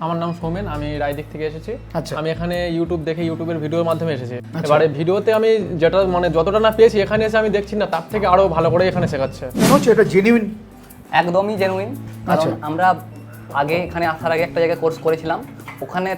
আমার নাম সৌমেন, আমি রায়দিক থেকে এসেছি। আচ্ছা। আমি এখানে ইউটিউব দেখে ইউটিউবের ভিডিওর মাধ্যমে এসেছি। এবারে ভিডিওতে আমি যেটা মানে যতটা না পেয়েছি এখানে এসে আমি দেখছি না তার থেকে আরো ভালো করে এখানে শেখাচ্ছে। মনে হচ্ছে এটা জেনুইন। একদমই জেনুইন। কারণ আমরা আগে এখানে আসার আগে একটা জায়গায় কোর্স করেছিলাম, ওখানে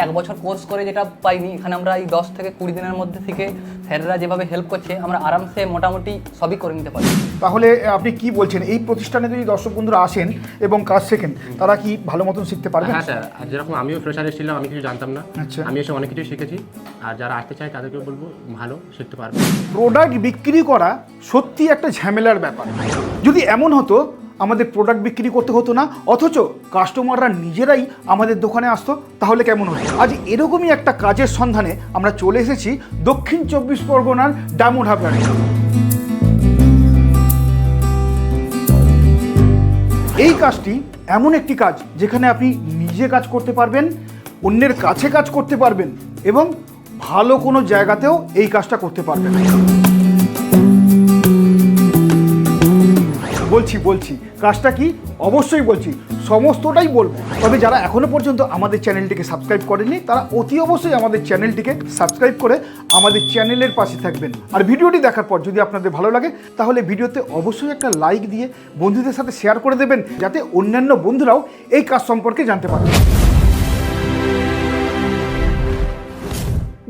1 বছর কোর্স করে যেটা পাইনি, এখানে আমরা এই 10 থেকে 20 দিনের মধ্যে থেকে স্যাররা যেভাবে হেল্প করছে আমরা আরামসে মোটামুটি সবই করে নিতে পারি। তাহলে আপনি কি বলছেন, এই প্রতিষ্ঠানে যদি দর্শক বন্ধুরা আসেন এবং কাজ শেখেন তারা কি ভালো মতন শিখতে পারবেন? হ্যাঁ স্যার, আর যেরকম আমিও ফ্রেশার এসেছিলাম, আমি কিছু জানতাম না। আচ্ছা। আমি এসে অনেক কিছু শিখেছি, আর যারা আসতে চায় তাদেরকেও বলবো ভালো শিখতে পারবে। প্রোডাক্ট বিক্রি করা সত্যি একটা ঝামেলার ব্যাপার। যদি এমন হতো আমাদের প্রোডাক্ট বিক্রি করতে হতো না, অথচ কাস্টমাররা নিজেরাই আমাদের দোকানে আসতো, তাহলে কেমন হতো? আজ এরকমই একটা কাজের সন্ধানে আমরা চলে এসেছি দক্ষিণ 24 পরগনার ডায়মন্ড হারবারে। এই কাজটি এমন একটি কাজ যেখানে আপনি নিজে কাজ করতে পারবেন, অন্যের কাছে কাজ করতে পারবেন এবং ভালো কোনো জায়গাতেও এই কাজটা করতে পারবেন। বলছি কাজটা কি অবশ্যই বলছি, সমস্তটাই বলবো। তবে যারা এখনো পর্যন্ত আমাদের চ্যানেলটিকে সাবস্ক্রাইব করেনি তারা অতি অবশ্যই আমাদের চ্যানেলটিকে সাবস্ক্রাইব করে আমাদের চ্যানেলের পাশে থাকবেন। আর ভিডিওটি দেখার পর যদি আপনাদের ভালো লাগে তাহলে ভিডিওতে অবশ্যই একটা লাইক দিয়ে বন্ধুদের সাথে শেয়ার করে দেবেন, যাতে অন্যান্য বন্ধুরাও এই কাজ সম্পর্কে জানতে পারে।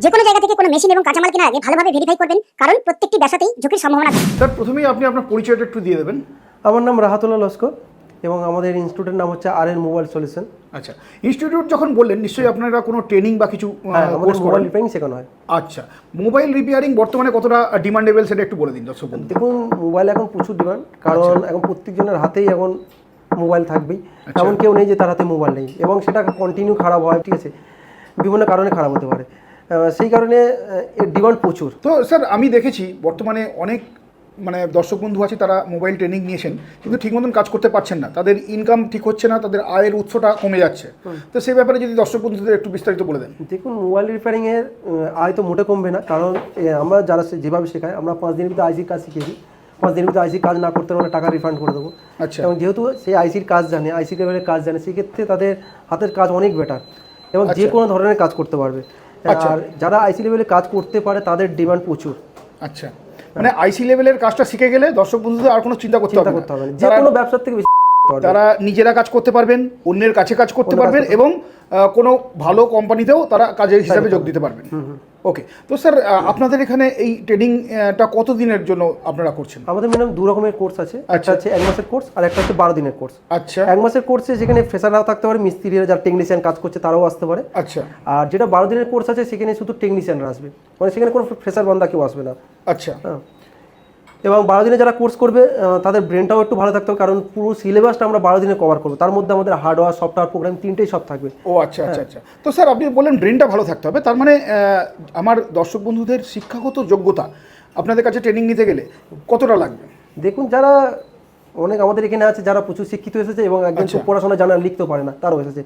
যে কোনো জায়গা থেকে কোনো মেশিন এবং কাঁচামাল কেনার আগে ভালোভাবে ভেরিফাই করবেন, কারণ প্রত্যেকটি ব্যবসাতেই ঝুঁকির সম্ভাবনা থাকে। স্যার, প্রথমেই আপনি আপনার পরিচয়টা একটু দিয়ে দেবেন। আমার নাম রাহাতুল্লাহ লস্কর এবং আমাদের ইনস্টিটিউটের নাম হচ্ছে আর.এন মোবাইল সলিউশন। আচ্ছা, ইনস্টিটিউট যখন বললেন নিশ্চয়ই আপনারা কোনো ট্রেনিং বা কিছু কোর্স মোবাইল করেন? রিপেয়ারিং শেখানো হয়। আচ্ছা, মোবাইল রিপেয়ারিং বর্তমানে কতটা ডিমান্ডেবল সেটা একটু বলে দিন দর্শক বন্ধু। দেখুন, মোবাইল এখন প্রচুর ডিমান্ড, কারণ এখন প্রত্যেকজনের হাতেই এখন মোবাইল থাকবেই, এমন কেউ নেই যে তার হাতে মোবাইল নেই, এবং সেটা কন্টিনিউ খারাপ হয়, ঠিক আছে, বিভিন্ন কারণে খারাপ হতে পারে, সেই কারণে এর ডিমান্ড প্রচুর। তো স্যার, আমি দেখেছি বর্তমানে অনেক দর্শক বন্ধু আছে তারা মোবাইল ট্রেনিং নিয়েছেন কিন্তু ঠিক মতন কাজ করতে পারছেন না, তাদের ইনকাম ঠিক হচ্ছে না, তাদের আয়ের উৎসটা কমে যাচ্ছে। তো সেই ব্যাপারে যদি দর্শক বন্ধুদের একটু বিস্তারিত বলে দেন। দেখুন, মোবাইল রিপেয়ারিংয়ের আয় তো মোটে কমবে না, কারণ আমরা যারা যেভাবে শেখাই, আমরা 5 দিনের ভিতরে আইসির কাজ শিখিয়েছি। 5 দিনের ভিতরে আইসির কাজ না করতে হলে টাকা রিফান্ড করে দেবো। আচ্ছা। এবং যেহেতু সেই আইসির কাজ জানে, আইসি লেভেলের কাজ জানে, সেক্ষেত্রে তাদের হাতের কাজ অনেক বেটার এবং যে কোনো ধরনের কাজ করতে পারবে। আর যারা আইসি লেভেলে কাজ করতে পারে তাদের ডিমান্ড প্রচুর। আচ্ছা, আইসি লেভেলের কাজটা শিখে গেলে দর্শক বন্ধুদের আর কোনো চিন্তা করতে হবে না। যে কোনো ব্যবসার থেকে বেশি তারা নিজেরা কাজ করতে পারবেন, অন্যের কাছে কাজ করতে পারবেন এবং কোনো ভালো কোম্পানিতেও তারা কাজের হিসাবে যোগ দিতে পারবেন। ওকে, তো স্যার আপনাদের এখানে এই ট্রেনিংটা কত দিনের জন্য আপনারা করছেন? আমাদের মিনিমাম 2 রকমের কোর্স আছে, একটা হচ্ছে 1 মাসের কোর্স আর একটা হচ্ছে 12 দিনের কোর্স। আচ্ছা। 1 মাসের কোর্সে যেখানে ফ্রেশাররাও থাকতে পারে, মিস্ত্রিরা যারা টেকনিশিয়ান কাজ করছে তারাও আসতে পারে। আচ্ছা। আর যেটা 12 দিনের কোর্স আছে সেখানে শুধু টেকনিশিয়ানরা আসবে, মানে সেখানে কোনো ফ্রেশার বান্দা কেউ আসবে না। আচ্ছা। হ্যাঁ, এবং 12 দিনে যারা কোর্স করবে তাদের ব্রেনটাও একটু ভালো থাকতে হবে, কারণ পুরো সিলেবাসটা আমরা 12 দিনে কভার করবো, তার মধ্যে আমাদের হার্ডওয়্যার, সফটওয়্যার, প্রোগ্রাম তিনটেই সব থাকবে। ও আচ্ছা আচ্ছা আচ্ছা। তো স্যার আপনি বললেন ব্রেনটা ভালো থাকতে হবে, তার মানে আমার দর্শক বন্ধুদের শিক্ষাগত যোগ্যতা আপনাদের কাছে ট্রেনিং নিতে গেলে কতটা লাগবে? দেখুন, যারা অনেক আমাদের এখানে আছে যারা প্রচুর শিক্ষিত এসেছে এবং একজন খুব পড়াশোনা জানা, লিখতেও পারে না, তারাও এসেছে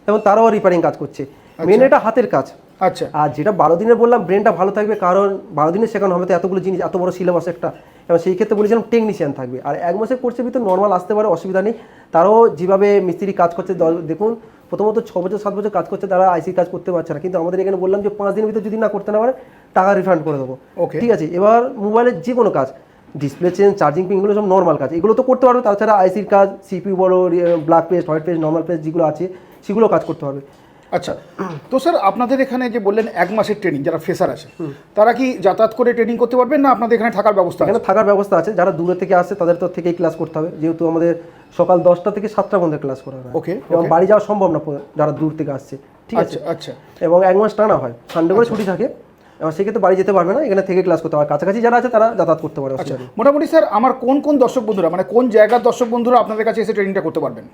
এবং তারাও রিপেয়ারিং কাজ করছে। মেন এটা হাতের কাজ। আচ্ছা। আর যেটা 12 দিনের বললাম, ব্রেনটা ভালো থাকবে, কারণ 12 দিনে শেখানো হবে তো এতগুলো জিনিস, এত বড় সিলেবাস একটা, এবং সেই ক্ষেত্রে বলেছিলাম টেকনিশিয়ান থাকবে। আর 1 মাসের কোর্সের ভিতরে নর্মাল আসতে পারে, অসুবিধা নেই। তারাও যেভাবে মিস্ত্রি কাজ করছে, দেখুন প্রথমত 6 বছর 7 বছর কাজ করছে, তারা আইসি কাজ করতে পারছে না, কিন্তু আমাদের এখানে বললাম যে 5 দিনের ভিতরে যদি না করতে না পারে টাকা রিফান্ড করে দেবো। ঠিক আছে। এবার মোবাইলের যে কোনো কাজ, ডিসপ্লে চেঞ্জ, চার্জিং পিন, এগুলো সব নর্মাল কাজ, এগুলো তো করতে পারবে। তাছাড়া আইসির কাজ, সিপিইউ বড়, black paste, white paste, normal paste যেগুলো আছে সেগুলো কাজ করতে হবে। আচ্ছা, তো স্যার আপনাদের এখানে যে বললেন 1 মাসের ট্রেনিং, যারা ফ্রেশার আছে তারা কি যাতায়াত করে ট্রেনিং করতে পারবেন না আপনাদের এখানে থাকার ব্যবস্থা আছে? এখানে থাকার ব্যবস্থা আছে, যারা দূরে থেকে আসে তাদের তো থেকেই ক্লাস করতে হবে, যেহেতু আমাদের সকাল 10টা থেকে 7টা পর্যন্ত ক্লাস করা হয়। ওকে। এবং বাড়ি যাওয়া সম্ভব না যারা দূর থেকে আসছে, ঠিক আছে। আচ্ছা। এবং 1 মাস টানা হয়, সানডে করে ছুটি থাকে, এবং সেক্ষেত্রে বাড়ি যেতে পারবে না, এখানে থেকে ক্লাস করতে হবে। কাছাকাছি যারা আছে তারা যাতায়াত করতে পারে। আচ্ছা, মোটামুটি স্যার আমার কোন দর্শক বন্ধুরা, কোন জায়গার দর্শক বন্ধুরা আপনাদের কাছে এসে ট্রেনিংটা করতে পারবেন?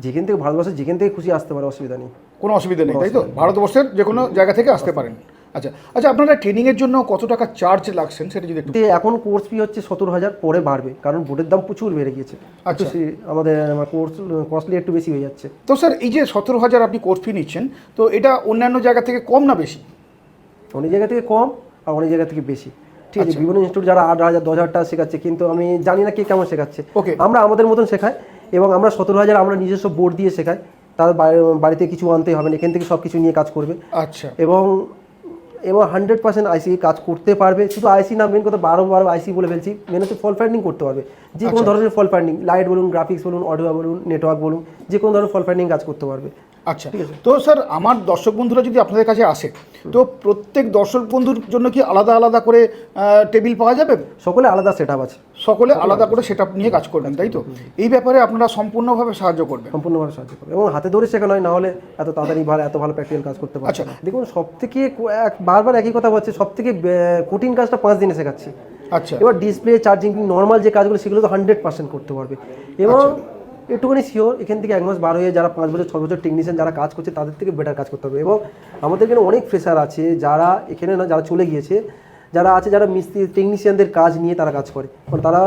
যেখান থেকে, ভারতবর্ষের যেখান থেকে খুশি আসতে পারে, অসুবিধা নেই। কোনো অসুবিধা নেই, তাই তো? ভারতবর্ষের যে কোনো জায়গা থেকে আসতে পারেন। আচ্ছা আচ্ছা, আপনারা ট্রেনিংয়ের জন্য কত টাকা চার্জ লাগছেন সেটা যদি একটু। এখন কোর্স ফি হচ্ছে 70,000, পরে বাড়বে, কারণ বোর্ডের দাম প্রচুর বেড়ে গিয়েছে। আচ্ছা। আমাদের কোর্স কস্টলি একটু বেশি হয়ে যাচ্ছে। তো স্যার এই যে 17,000 আপনি কোর্স ফি নিচ্ছেন, তো এটা অন্যান্য জায়গা থেকে কম না বেশি? অনেক জায়গা থেকে কম আর অনেক জায়গা থেকে বেশি, ঠিক আছে। বিভিন্ন ইনস্টিটিউট যারা 8,000 10,000 টাকা শেখাচ্ছে, কিন্তু আমি জানি না কে কেমন শেখাচ্ছে। ওকে। আমরা আমাদের মতন শেখাই এবং আমরা 17,000 আমরা নিজস্ব বোর্ড দিয়ে শেখাই তার বাড়িতে কিছু আনতে হবে না, এখান থেকে সব কিছু নিয়ে কাজ করবে। আচ্ছা, এবং 100% আইসি কাজ করতে পারবে। শুধু আইসি না, মেন কথা বারবার আইসি বলে ফেলছি, মেন হচ্ছে ফল ফাইন্ডিং করতে পারবে, যে কোনো ধরনের ফল ফাইন্ডিং, লাইট বলুন, গ্রাফিক্স বলুন, অডিও বলুন, নেটওয়ার্ক বলুন, যে কোনো ধরনের ফল ফাইন্ডিং কাজ করতে পারবে। আচ্ছা। তো স্যার, আমার দর্শক বন্ধুরা যদি আপনাদের কাছে আসে, তো প্রত্যেক দর্শক বন্ধুর জন্য কি আলাদা আলাদা করে টেবিল পাওয়া যাবে? সকলে আলাদা সেট আপ আছে, সকলে আলাদা করে সেটআপ নিয়ে কাজ করবেন, তাই তো? এই ব্যাপারে আপনারা সম্পূর্ণভাবে সাহায্য করবেন? সম্পূর্ণভাবে সাহায্য করবে, এবং হাতে ধরে শেখানো হয়, না হলে এত তাড়াতাড়ি এত ভালো প্র্যাকটিক্যাল কাজ করতে পারছে না। দেখুন, সব থেকে বারবার একই কথা বলছে, সব থেকে কঠিন কাজটা 5 দিনে শেখাচ্ছি। আচ্ছা, এবার ডিসপ্লে, চার্জিং, নর্মাল যে কাজগুলো সেগুলো তো 100% করতে পারবে। এবং একটুখানি শিওর, এখান থেকে 1 মাস বার হয়ে যারা 5 বছর 6 বছর টেকনিশিয়ান যারা কাজ করছে, তাদের থেকে বেটার কাজ করতে হবে। এবং আমাদের এখানে অনেক ফ্রেশার আছে যারা এখানে না, যারা চলে গিয়েছে, যারা আছে, যারা মিস্ত্রি টেকনিশিয়ানদের কাজ নিয়ে তারা কাজ করে, কারণ তারা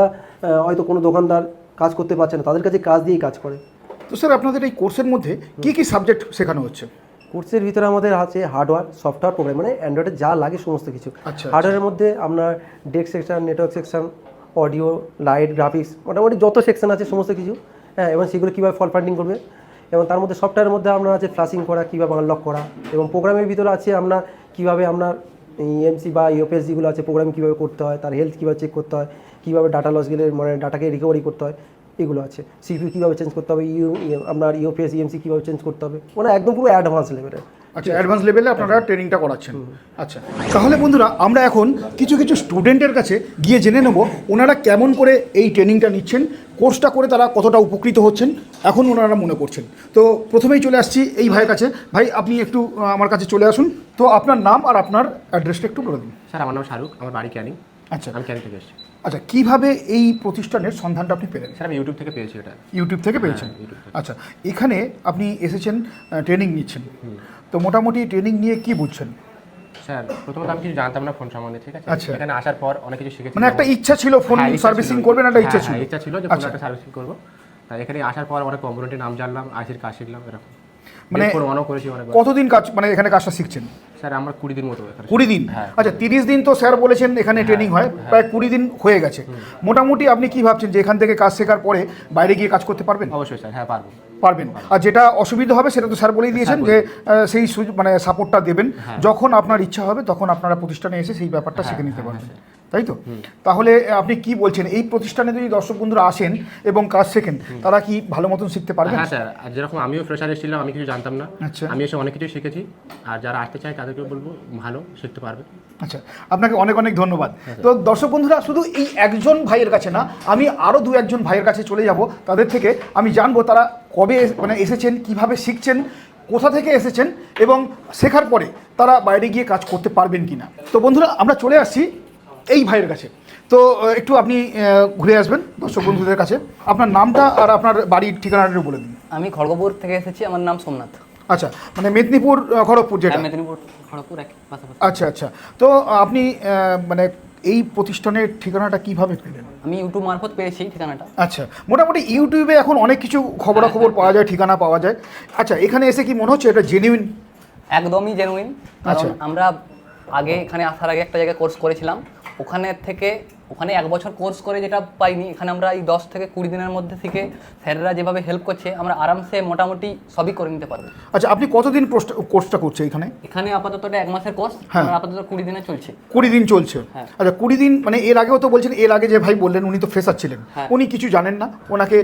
হয়তো কোনো দোকানদার কাজ করতে পারছে না, তাদের কাছে কাজ দিয়েই কাজ করে। তো স্যার, আপনাদের এই কোর্সের মধ্যে কি কি সাবজেক্ট শেখানো হচ্ছে? কোর্সের ভিতরে আমাদের আছে হার্ডওয়্যার, সফটওয়্যার, প্রোগ্রাম, মানে অ্যান্ড্রয়েডে যা লাগে সমস্ত কিছু। আচ্ছা। হার্ডওয়্যারের মধ্যে আপনার desk section, network section, audio, light, graphics, মোটামুটি যত সেকশন আছে সমস্ত কিছু, হ্যাঁ। এবং সেগুলো কীভাবে ফল ফাইন্ডিং করবে। এবং তার মধ্যে সফটওয়্যারের মধ্যে আপনার আছে ফ্লাশিং করা, কীভাবে আনলক করা। এবং প্রোগ্রামের ভিতরে আছে আপনার কীভাবে আপনার ইএমসি বা ইওপিএস যেগুলো আছে, প্রোগ্রাম কীভাবে করতে হয়, তার হেলথ কীভাবে চেক করতে হয়, কীভাবে ডাটা লস গেলে মানে ডাটাকে রিকভারি করতে হয়, এগুলো আছে। সিপিইউ কীভাবে চেঞ্জ করতে হবে, আপনার ইওপিএস ইএমসি কীভাবে চেঞ্জ করতে হবে, মানে একদম পুরো অ্যাডভান্স লেভেলের। আচ্ছা, অ্যাডভান্স লেভেলে আপনারা ট্রেনিংটা করাচ্ছেন। আচ্ছা, তাহলে বন্ধুরা, আমরা এখন কিছু কিছু স্টুডেন্টের কাছে গিয়ে জেনে নেব ওনারা কেমন করে এই ট্রেনিংটা নিচ্ছেন, কোর্সটা করে তারা কতটা উপকৃত হচ্ছেন এখন ওনারা মনে করছেন। তো প্রথমেই চলে আসছি এই ভাইয়ের কাছে। ভাই, আপনি একটু আমার কাছে চলে আসুন। তো আপনার নাম আর আপনার অ্যাড্রেসটা একটু বলে দিন। স্যার, আমার নাম শাহরুখ, আমার বাড়ি ক্যানিং। আচ্ছা, আমি ক্যানিং থেকে এসেছি। আচ্ছা, কিভাবে এই প্রতিষ্ঠানের সন্ধানটা আপনি পেলেন? স্যার, আমি ইউটিউব থেকে পেয়েছি এটা। ইউটিউব থেকে পেয়েছেন? ইউটিউব থেকে। আচ্ছা, এখানে আপনি এসেছেন, ট্রেনিং নিচ্ছেন, তো মোটামুটি ট্রেনিং নিয়ে কি বুঝছেন? স্যার, প্রথমত আমি কিছু জানতাম না ফোন সম্বন্ধে, ঠিক আছে? আচ্ছা। এখানে আসার পর অনেক কিছু শিখেছি। মানে একটা ইচ্ছা ছিল ফোন হ্যাঁ, ইচ্ছা সার্ভিসিং ছিল। করবেন, একটা ইচ্ছা হ্যাঁ, ছিল? ইচ্ছা ছিল যে ফোন একটা সার্ভিসিং করবো। তাই এখানে আসার পর অনেক কম্পোনেন্টের নাম জানলাম, আইসির কাজ শিখলাম, এরকম মানে ফোন অনও করেছি অনেক। কতদিন কাজ, মানে এখানে কাজটা শিখছেন? স্যার, আমরা 20 দিন মতো এখানে। 20 দিন? হ্যাঁ। আচ্ছা, 30 দিন তো স্যার বলেছেন এখানে ট্রেনিং হয়, প্রায় 20 দিন হয়ে গেছে। মোটামুটি আপনি কি ভাবছেন যে এখান থেকে কাজ শেখার পরে বাইরে গিয়ে কাজ করতে পারবেন? অবশ্যই স্যার, হ্যাঁ পারবো। পারবেন। আর যেটা অসুবিধা হবে সেটা তো স্যার বলেই দিয়েছেন যে সেই মানে সাপোর্টটা দেবেন, যখন আপনার ইচ্ছা হবে তখন আপনারা প্রতিষ্ঠানে এসে সেই ব্যাপারটা শিখে নিতে পারবেন, তাই তো? তাহলে আপনি কি বলছেন, এই প্রতিষ্ঠানে যদি দর্শক বন্ধুরা আসেন এবং কাজ শেখেন, তারা কি ভালো মতন শিখতে পারবেন? হ্যাঁ স্যার, আর যেরকম আমিও ফ্রেশার এসেছিলাম, আমি কিছু জানতাম না। আচ্ছা। আমি এসে অনেক কিছু শিখেছি, আর যারা আসতে চায় তাদেরকেও বলবো ভালো শিখতে পারবে। আচ্ছা, আপনাকে অনেক অনেক ধন্যবাদ। তো দর্শক বন্ধুরা, শুধু এই একজন ভাইয়ের কাছে না, আমি আরও 2-1 ভাইয়ের কাছে চলে যাব, তাদের থেকে আমি জানবো তারা কবে মানে এসেছেন, কিভাবে শিখছেন, কোথা থেকে এসেছেন, এবং শেখার পরে তারা বাইরে গিয়ে কাজ করতে পারবেন কিনা। তো বন্ধুরা, আমরা চলে আসছি এই ভাইয়ের কাছে। তো একটু আপনি ঘুরে আসবেন দর্শক বন্ধুদের কাছে। আপনার নামটা আর আপনার বাড়ির ঠিকানাটা বলে দিন। আমি খড়গপুর থেকে এসেছি, আমার নাম সোমনাথ। আচ্ছা, মানে মেদিনীপুর খড়গপুর যেটা? হ্যাঁ, মেদিনীপুর খড়গপুর একই পাশাপাশি। আচ্ছা আচ্ছা। তো আপনি মানে এই প্রতিষ্ঠানের ঠিকানাটা কিভাবে পেলেন? আমি ইউটিউব মারফত পেয়েছি ঠিকানাটা। আচ্ছা, মোটামুটি ইউটিউবে এখন অনেক কিছু খবরাখবর পাওয়া যায়, ঠিকানা পাওয়া যায়। আচ্ছা, এখানে এসে কি মনে হচ্ছে এটা জেনুইন? একদমই জেনুইন। আচ্ছা। কারণ আমরা আগে এখানে আসার আগে একটা জায়গায় কোর্স করেছিলাম, ওখানে 1 বছর কোর্স করে যেটা পাইনি, এখানে আমরা এই 10 থেকে 20 দিনের মধ্যে থেকে স্যাররা যেভাবে হেল্প করছে, আমরা আরামসে মোটামুটি সবই করে নিতে পারবো। আচ্ছা, আপনি কতদিন কোর্সটা করছে এখানে? এখানে আপাতত 1 মাসের কোর্স, হ্যাঁ। আমরা আপাতত 20 দিনে চলছে। 20 দিন চলছে? হ্যাঁ। আচ্ছা, 20 দিন মানে এর আগেও তো বলছেন, এর আগে যে ভাই বললেন উনি তো ফ্রেশার ছিলেন, হ্যাঁ। উনি কিছু জানেন না, ওনাকে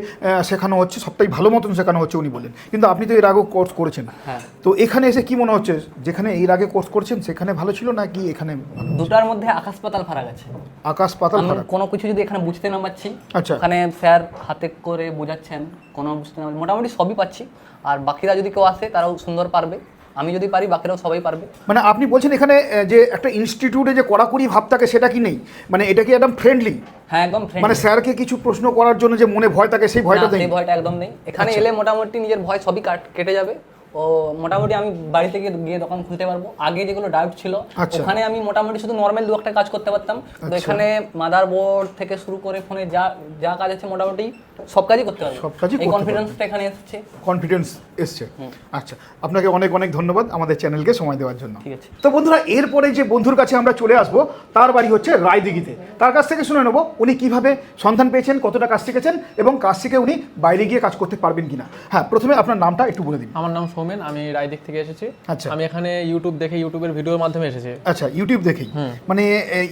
শেখানো হচ্ছে, সবটাই ভালো মতন শেখানো হচ্ছে উনি বললেন, কিন্তু আপনি তো এর আগেও কোর্স করেছেন। হ্যাঁ। তো এখানে এসে কি মনে হচ্ছে, যেখানে এর আগে কোর্স করেছেন সেখানে ভালো ছিল নাকি এখানে? দুটার মধ্যে আকাশ পাতাল ফারাক আছে। আকাশ পাতাল আমরা ফারাক? কোনো কিছু যদি এখানে বুঝতে না পারছি, আচ্ছা। ওখানে স্যার হাতে করে বোঝাচ্ছেন, কোনো বুঝতে না পারছি, মোটামুটি সবই পাচ্ছি। আর বাকিরা যদি কেউ আসে তারাও সুন্দর পারবে, আমি যদি পারি বাকিরাও সবাই পারবে। মানে আপনি বলছেন এখানে যে একটা ইনস্টিটিউটে যে কড়াকড়ি ভাব থাকে সেটা কি নেই, মানে এটা কি একদম ফ্রেন্ডলি? হ্যাঁ, একদম মানে ফ্রেন্ডলি। স্যারকে কিছু প্রশ্ন করার জন্য যে মনে ভয় থাকে সেই ভয়টা নেই? সেই ভয়টা একদম নেই। এখানে এলে মোটামুটি নিজের ভয় সবই কেটে যাবে, ও মোটামুটি আমি বাড়ি থেকে গিয়ে দোকান খুলতে পারবো। আগে যেগুলো ডাউট ছিল আচ্ছা। ওখানে আমি মোটামুটি শুধু নর্মাল দু একটা কাজ করতে পারতাম, তো এখানে মাদারবোর্ড থেকে শুরু করে ফোনে যা যা কাজ আছে মোটামুটি সব কাজই করতে পারবো। সব কাজই এই করতে কনফিডেন্সটা এখানে এসেছে। কনফিডেন্স এসছে। আচ্ছা, আপনাকে অনেক অনেক ধন্যবাদ আমাদের চ্যানেলকে সময় দেওয়ার জন্য। ঠিক আছে। তো বন্ধুরা, এরপরে যে বন্ধুর কাছে আমরা চলে আসবো, তার বাড়ি হচ্ছে রায়দিঘিতে। তার কাছ থেকে শুনে নেবো উনি কিভাবে সন্ধান পেয়েছেন, কতটা কাজ শিখেছেন এবং কাজ শিখে উনি বাইরে গিয়ে কাজ করতে পারবেন কিনা। হ্যাঁ, প্রথমে আপনার নামটা একটু বলে দিন। আমার নাম সৌমেন, আমি রায়দিক থেকে এসেছি। আচ্ছা। আমি এখানে ইউটিউব দেখে ইউটিউবের ভিডিওর মাধ্যমে এসেছি। আচ্ছা, ইউটিউব দেখেই, মানে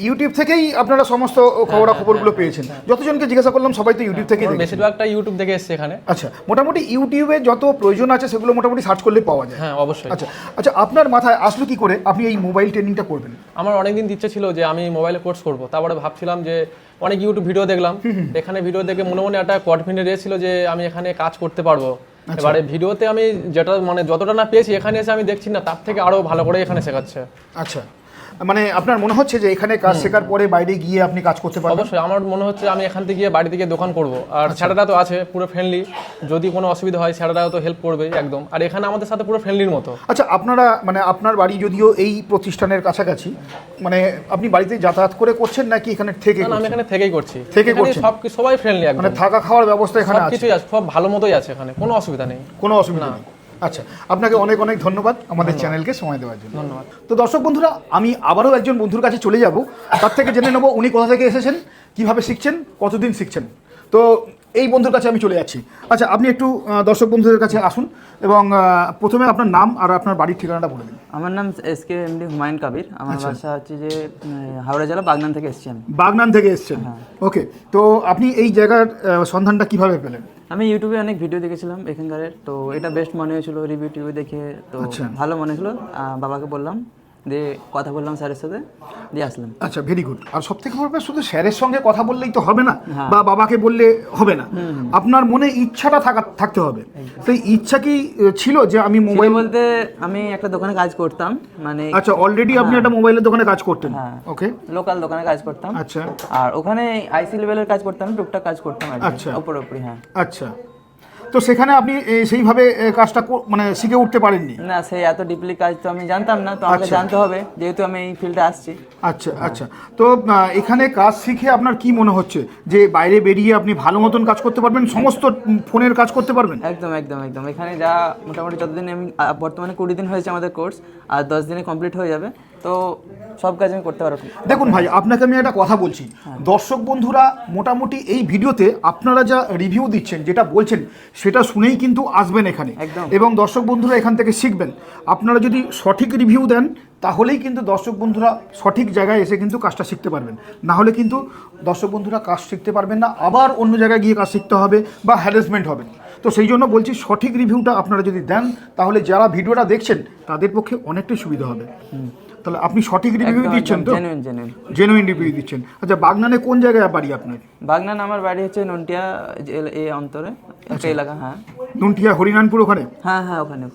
ইউটিউব থেকেই আপনারা সমস্ত খবরাখবরগুলো পেয়েছেন? যতজনকে জিজ্ঞাসা করলাম সবাই তো ইউটিউব থেকেই দেখেছেন। বেশিরভাগটা ইউটিউব দেখে এসেছি এখানে। আচ্ছা, মোটামুটি ইউটিউবে যত প্রয়োজন আছে সেগুলো মোটামুটি সার্চ করলে পাওয়া যায়। হ্যাঁ, অবশ্যই। আচ্ছা আচ্ছা, আপনার মাথায় আসলো কি করে আপনি এই মোবাইল ট্রেনিংটা করবেন? আমার অনেকদিন ইচ্ছে ছিল যে আমি মোবাইলে কোর্স করব, তারপরে ভাবছিলাম যে অনেক ইউটিউব ভিডিও দেখলাম, এখানে ভিডিও দেখে মনে মনে একটা কনফিডেন্স এসেছিল যে আমি এখানে কাজ করতে পারবো। এবারে ভিডিওতে আমি যেটা মানে যতটা না পেয়েছি এখানে এসে আমি দেখছি না তার থেকে আরো ভালো করে এখানে শেখাচ্ছে। আচ্ছা, মানে আপনার মনে হচ্ছে যে এখানে কাজ শেখার পরে বাইরে গিয়ে আপনি কাজ করতে পারবেন? অবশ্যই, আমার মনে হচ্ছে আমি এখান থেকে গিয়ে বাড়ি থেকে দোকান করব। আর স্যারেরা তো আছে পুরো ফ্রেন্ডলি, যদি কোনো অসুবিধা হয় স্যারেরাও তো হেল্প করবে একদম। আর এখানে আমাদের সাথে পুরো ফ্রেন্ডলির মতো। আচ্ছা, আপনারা মানে আপনার বাড়ি যদিও এই প্রতিষ্ঠানের কাছাকাছি, মানে আপনি বাড়িতে যাতায়াত করে করছেন নাকি এখানে থেকে? না, আমি এখানে থেকেই করছি। থেকে এখানে করছেন? সবাই ফ্রেন্ডলি একদম, মানে থাকা খাওয়ার ব্যবস্থা এখানে আছে? সবকিছুই আছে, সব ভালো মতোই আছে এখানে, কোনো অসুবিধা নেই। কোনো অসুবিধা নেই। আচ্ছা, আপনাকে অনেক অনেক ধন্যবাদ আমাদের চ্যানেলকে সময় দেওয়ার জন্য। ধন্যবাদ। তো দর্শক বন্ধুরা, আমি আবারও একজন বন্ধুর কাছে চলে যাব, তার থেকে জেনে নেব উনি কোথা থেকে এসেছেন, কিভাবে শিখছেন, কতদিন শিখছেন। তো এই বন্ধুর কাছে আমি চলে যাচ্ছি। আচ্ছা, আপনি একটু দর্শক বন্ধুদের কাছে আসুন এবং প্রথমে আপনার নাম আর আপনার বাড়ির ঠিকানাটা বলে দিন। আমার নাম এসকে এমডি হুমায়ুন কবির। আমার বাসা হচ্ছে যে হাওড়া জেলা বাগনান থেকে এসেছি আমি। বাগনান থেকে এসেছেন? ওকে, তো আপনি এই জায়গার সন্ধানটা কিভাবে পেলেন? আমি ইউটিউবে অনেক ভিডিও দেখেছিলাম এখানকারের, তো এটা বেস্ট মনে হয়েছিল, রিভিউ টিভিউ দেখে তো ভালো মনে হয়েছিল। বাবাকে বললাম, দিয়ে কথা বললাম স্যারের সাথে, দিয়ে আসলাম। আচ্ছা, ভেরি গুড। আর সব থেকে বড় শুধু স্যারের সঙ্গে কথা বললেই তো হবে না, বা বাবাকে বললে হবে না, আপনার মনে ইচ্ছাটা থাকতে হবে। সেই ইচ্ছা কি ছিল যে আমি মোবাইল বলতে আমি একটা দোকানে কাজ করতাম, মানে আচ্ছা, অলরেডি আপনি একটা মোবাইলের দোকানে কাজ করতেন? ওকে, লোকাল দোকানে কাজ করতাম। আচ্ছা, আর ওখানে আইসি লেভেলের কাজ করতাম, টুকটাক কাজ করতাম আর আচ্ছা, উপরে। হ্যাঁ, আচ্ছা। তো সেখানে আপনি সেইভাবে কাজটা মানে শিখে উঠতে পারেননি? না, সেই এত ডিপলি কাজ তো আমি জানতাম না, তো আমাকে জানতে হবে যেহেতু আমি এই ফিল্ডে আসছি। আচ্ছা আচ্ছা, তো এখানে কাজ শিখে আপনার কি মনে হচ্ছে যে বাইরে বেরিয়ে আপনি ভালো মতন কাজ করতে পারবেন, সমস্ত ফোনের কাজ করতে পারবেন? একদম একদম একদম। এখানে যা মোটামুটি যতদিন আমি বর্তমানে 20 দিন হয়েছে আমাদের কোর্স, আর 10 দিনে কমপ্লিট হয়ে যাবে, তো সব কাজ আমি করতে পারবো। দেখুন ভাই, আপনাকে আমি একটা কথা বলছি, দর্শক বন্ধুরা মোটামুটি এই ভিডিওতে আপনারা যা রিভিউ দিচ্ছেন, যেটা বলছেন, সেটা শুনেই কিন্তু আসবেন এখানে, এবং দর্শক বন্ধুরা এখান থেকে শিখবেন। আপনারা যদি সঠিক রিভিউ দেন তাহলেই কিন্তু দর্শক বন্ধুরা সঠিক জায়গায় এসে কিন্তু কাজটা শিখতে পারবেন, না হলে কিন্তু দর্শক বন্ধুরা কাজ শিখতে পারবেন না, আবার অন্য জায়গায় গিয়ে কাজ শিখতে হবে বা হ্যারাসমেন্ট হবে। তো সেই জন্য বলছি, সঠিক রিভিউটা আপনারা যদি দেন তাহলে যারা ভিডিওটা দেখছেন তাদের পক্ষে অনেকটাই সুবিধা হবে। তাহলে আপনি সঠিক রিভিউ দিচ্ছেন তো? জেনুইন রিভিউ দিচ্ছেন। আচ্ছা, বাগনানে কোন জায়গায় বাড়ি আপনার? বাগনান আমার বাড়ি হচ্ছে নন্টিয়া এই অন্তরে একটা এলাকা। হ্যাঁ, নন্টিয়া হরিনানপুর ওখানে? হ্যাঁ হ্যাঁ, ওখানে।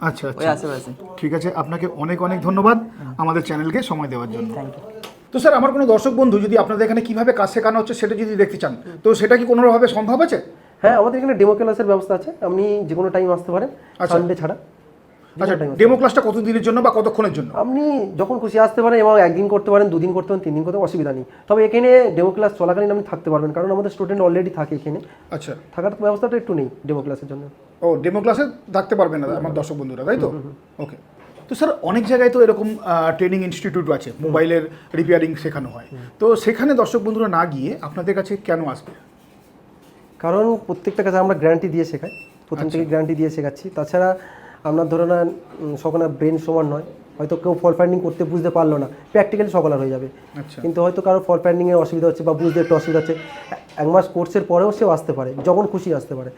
আচ্ছা ওই আচ্ছা, আশেপাশে। ঠিক আছে, আপনাকে অনেক অনেক ধন্যবাদ আমাদের চ্যানেলকে সময় দেওয়ার জন্য। Thank you. তো স্যার, আমার কোনো দর্শক বন্ধু যদি আপনাদের এখানে কিভাবে কাজ শেখানো হচ্ছে সেটা যদি দেখতে চান, তো সেটা কি কোনোভাবে সম্ভব আছে? হ্যাঁ, আমাদের এখানে ডেমো ক্লাসের ব্যবস্থা আছে, আপনি যে কোনো টাইম আসতে পারেন, সানডে ছাড়া। আচ্ছা, ডেমো ক্লাসটা কত দিনের জন্য বা কতক্ষণের জন্য? আপনি যখন খুশি আসতে পারেন, এবং একদিন করতে পারেন, 2 দিন করতে পারেন, 3 দিন করতে অসুবিধা নেই। তবে এখানে ডেমো ক্লাস চলাকালীন আপনি থাকতে পারবেন, কারণ আমাদের স্টুডেন্ট অলরেডি থাকে এখানে। আচ্ছা, থাকার ব্যবস্থাটা একটু নেই ডেমো ক্লাসের জন্য। ও, ডেমো ক্লাসে থাকতে পারবেন না আমার দর্শক বন্ধুরা, তাই তো? ওকে। তো স্যার, অনেক জায়গায় তো এরকম ট্রেনিং ইনস্টিটিউট আছে, মোবাইলের রিপেয়ারিং শেখানো হয়, তো সেখানে দর্শক বন্ধুরা না গিয়ে আপনাদের কাছে কেন আসবে? কারণ প্রত্যেকটা কাছে আমরা গ্যারান্টি দিয়ে শেখাই, প্রথম থেকে গ্যারান্টি দিয়ে শেখাচ্ছি। তাছাড়া আপনার ধরে নেন সকলের ব্রেন সমান নয়, হয়তো কেউ ফল ফাইন্ডিং করতে বুঝতে পারলো না, প্র্যাকটিক্যালি সকলার হয়ে যাবে। কিন্তু হয়তো কারো ফল ফাইন্ডিংয়ের অসুবিধা হচ্ছে বা বুঝতে একটু অসুবিধা হচ্ছে, 1 মাস কোর্সের পরেও সেও আসতে পারে, যখন খুশি আসতে পারে।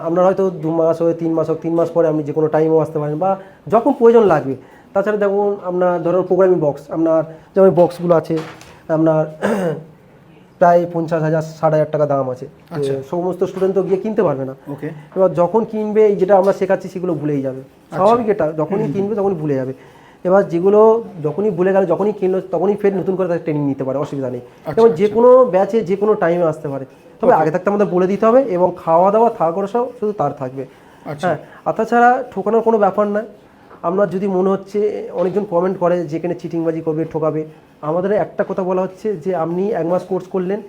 আপনার হয়তো 2 মাস হয়, 3 মাস হোক, 3 মাস পরে আপনি যে কোনো টাইমেও আসতে পারেন বা যখন প্রয়োজন লাগবে। তাছাড়া দেখুন, আপনার ধরুন প্রোগ্রামিং বক্স, আপনার যেমন বক্সগুলো আছে আপনার প্রায় 50,000 60,000 টাকা দাম আছে, সমস্ত স্টুডেন্ট তো গিয়ে কিনতে পারবে না। এবার যখন কিনবে, যেটা আমরা শেখাচ্ছি সেগুলো ভুলেই যাবে, স্বাভাবিক এটা, যখনই কিনবে তখনই ভুলে যাবে। এবার যেগুলো যখনই ভুলে গেলে, যখনই কিনলো তখনই ফের নতুন করে তার ট্রেনিং নিতে পারে, অসুবিধা নেই। এবং যে কোনো ব্যাচে যে কোনো টাইমে আসতে পারে, তবে আগে থাকতে আমাদের বলে দিতে হবে, এবং খাওয়া দাওয়া থাকা করা সব শুধু তার থাকবে। আচ্ছা। হ্যাঁ, আর তাছাড়া ঠকানোর কোনো ব্যাপার না। আমরা যদি মনে হচ্ছে, অনেকজন কমেন্ট করে যেখানে চিটিংবাজি করবে, ঠকাবে, আমাদের একটা কথা বলা হচ্ছে যে আপনি 1 মাস কোর্স করলেন,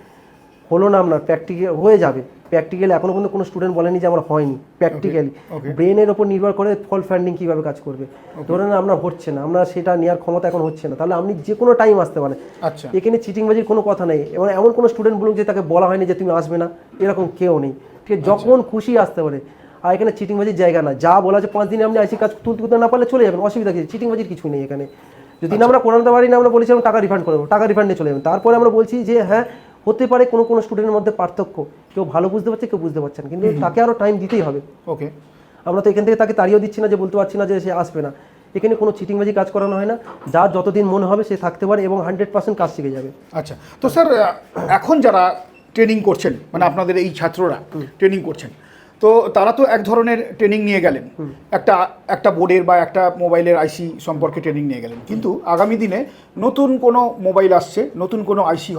হলো না আপনার, প্র্যাকটিক্যাল হয়ে যাবে। প্র্যাকটিক্যালি এখনো পর্যন্ত কোনো স্টুডেন্ট বলেনি যে আমার হয়নি। প্র্যাকটিক্যালি ব্রেনের ওপর নির্ভর করে ফল্ট ফাইন্ডিং কীভাবে কাজ করবে। ধরে না আপনার হচ্ছে না, আমরা সেটা নেওয়ার ক্ষমতা এখন হচ্ছে না, তাহলে আপনি যে কোনো টাইম আসতে পারেন। আচ্ছা। এখানে চিটিংবাজির কোনো কথা নেই, এবং এমন কোনো স্টুডেন্ট বলুক যে তাকে বলা হয়নি যে তুমি আসবে না, এরকম কেউ নেই। ঠিক আছে, যখন খুশি আসতে পারে। আর এখানে চিটিংবাজির জায়গা না, যা বলা আছে 5 দিনে আপনি আইসি কাজ তুলতে না পারলে চলে যাবেন, অসুবিধা কিছু, চিটিংবাজির কিছু নেই এখানে। যদি না আমরা করাতে পারি না, আমরা বলেছিলাম টাকা রিফান্ড করবো, টাকা রিফান্ডে চলে যাবেন। তারপরে আমরা বলছি যে হ্যাঁ, হতে পারে কোনো কোনো স্টুডেন্টের মধ্যে পার্থক্য, কেউ ভালো বুঝতে পারছে, কেউ বুঝতে পারছেন, কিন্তু তাকে আরও টাইম দিতেই হবে। ওকে। আমরা তো এখান থেকে তাকে তাড়িয়েও দিচ্ছি না যে বলতে পারছি না যে সে আসবে না। এখানে কোনো চিটিংবাজি কাজ করানো হয় না, যার যতদিন মনে হবে সে থাকতে পারে এবং 100% কাজ শিখে যাবে। আচ্ছা, তো স্যার এখন যারা ট্রেনিং করছেন, মানে আপনাদের এই ছাত্ররা ট্রেনিং করছেন, তো তারা তো এক ধরনের ট্রেনিং নিয়ে গেলেন, একটা বোর্ডের বা একটা মোবাইলের আইসি সম্পর্কে ট্রেনিং নিয়ে গেলেন, কিন্তু আগামী দিনে নতুন কোনো মোবাইল আসছে, নতুন কোনো আইসি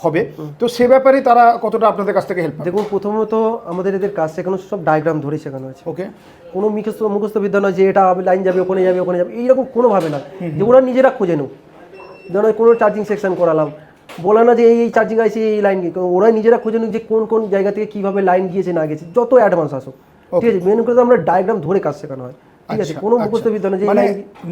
হবে, তো সে ব্যাপারে তারা কতটা আপনাদের কাছ থেকে হেল্প পাবে? দেখুন, প্রথমত আমাদের এদের কাজ শেখানো সব ডায়াগ্রাম ধরে শেখানো আছে। ওকে। কোনো মুখস্থ বিদ্যা নয় যে এটা লাইন যাবে ওখানে যাবে ওখানে যাবে, এইরকম কোনোভাবে না। যে ওরা নিজেরা খুঁজে নেব, যেন কোনো চার্জিং সেকশন করালাম, বলে না যে এই চার্জিং আইসি এই লাইন গিয়ে, ওরা নিজেরা খুঁজে নিক যে কোন কোন জায়গা থেকে কীভাবে লাইন গিয়েছে না গেছে, যত অ্যাডভান্স আসুক। ঠিক আছে, মেন করে আমরা ডায়াগ্রাম ধরে কাজ শেখানো হয়। ঠিক আছে, কোনো মুখস্থ বিদ্যা না যে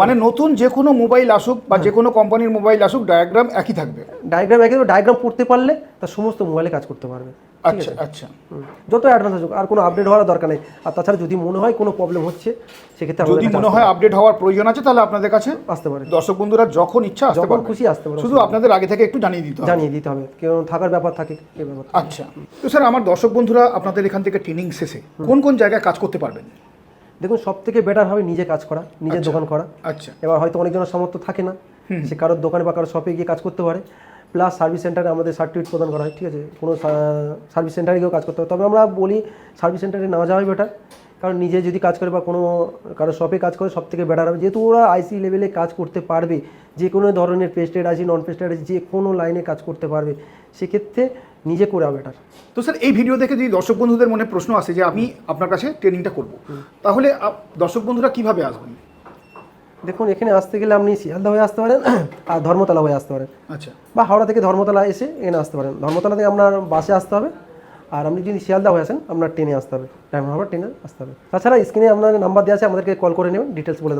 মানে নতুন যে কোনো মোবাইল আসুক বা যে কোনো কোম্পানির মোবাইল আসুক, ডায়াগ্রাম একই থাকবে। ডায়াগ্রাম একই, ডায়াগ্রাম পড়তে পারলে তার সমস্ত মোবাইলে কাজ করতে পারবে। আচ্ছা আচ্ছা। যত অ্যাডভান্স আসুক, আর কোনো আপডেট হওয়ার দরকার নেই। আর তাছাড়া যদি মনে হয় কোনো প্রবলেম হচ্ছে, সেক্ষেত্রে যদি মনে হয় আপডেট হওয়ার প্রয়োজন আছে, তাহলে আপনাদের কাছে আসতে পারে। দর্শক বন্ধুরা যখন ইচ্ছা আসতে যখন পারবে, খুশি আসতে পারে, শুধু আপনাদের আগে থেকে একটু জানিয়ে দিতে হবে। জানিয়ে দিতে হবে, কেউ থাকার ব্যাপার থাকে এই ব্যাপার। আচ্ছা, তো স্যার আমার দর্শক বন্ধুরা আপনাদের এখান থেকে ট্রেনিং শেষে কোন কোন জায়গায় কাজ করতে পারবেন? দেখুন, সব থেকে বেটার হবে নিজে কাজ করা, নিজের দোকান করা। আচ্ছা। এবার হয়তো অনেকজনের সামর্থ্য থাকে না, সে কারোর দোকানে বা কারোর শপে গিয়ে কাজ করতে পারে। প্লাস সার্ভিস সেন্টারে আমাদের সার্টিফিকেট প্রদান করা হয়। ঠিক আছে, কোনো সার্ভিস সেন্টারে গিয়েও কাজ করতে হবে, তবে আমরা বলি সার্ভিস সেন্টারে না যাওয়াই বেটার। কারণ নিজে যদি কাজ করে বা কোনো কারো শপে কাজ করে, সব থেকে বেটার হবে, যেহেতু ওরা আইসি লেভেলে কাজ করতে পারবে, যে কোনো ধরনের পেস্টেড আইসি, নন পেস্টেড আইসি, যে কোনো লাইনে কাজ করতে পারবে, সেক্ষেত্রে নিজে করা বেটার। তো স্যার এই ভিডিও দেখে যদি দর্শক বন্ধুদের মনে প্রশ্ন আসে যে আমি আপনার কাছে ট্রেনিংটা করব, তাহলে দর্শক বন্ধুরা কিভাবে আসবেন? দেখুন, এখানে আসতে গেলে আপনি শিয়ালদা হয়ে আসতে পারেন আর ধর্মতলা হয়ে আসতে পারেন। আচ্ছা। বা হাওড়া থেকে ধর্মতলা এসে এখানে আসতে পারেন। ধর্মতলা থেকে আপনার বাসে আসতে হবে, আর আপনি যদি শিয়ালদা হয়ে আসেন আপনার ট্রেনে আসতে হবে, ডায়মন্ড হারবার ট্রেনে আসতে হবে। তাছাড়া স্ক্রিনে আপনার নাম্বার দেওয়া আছে, আমাদেরকে কল করে নেবেন, ডিটেলস বলে দেবো।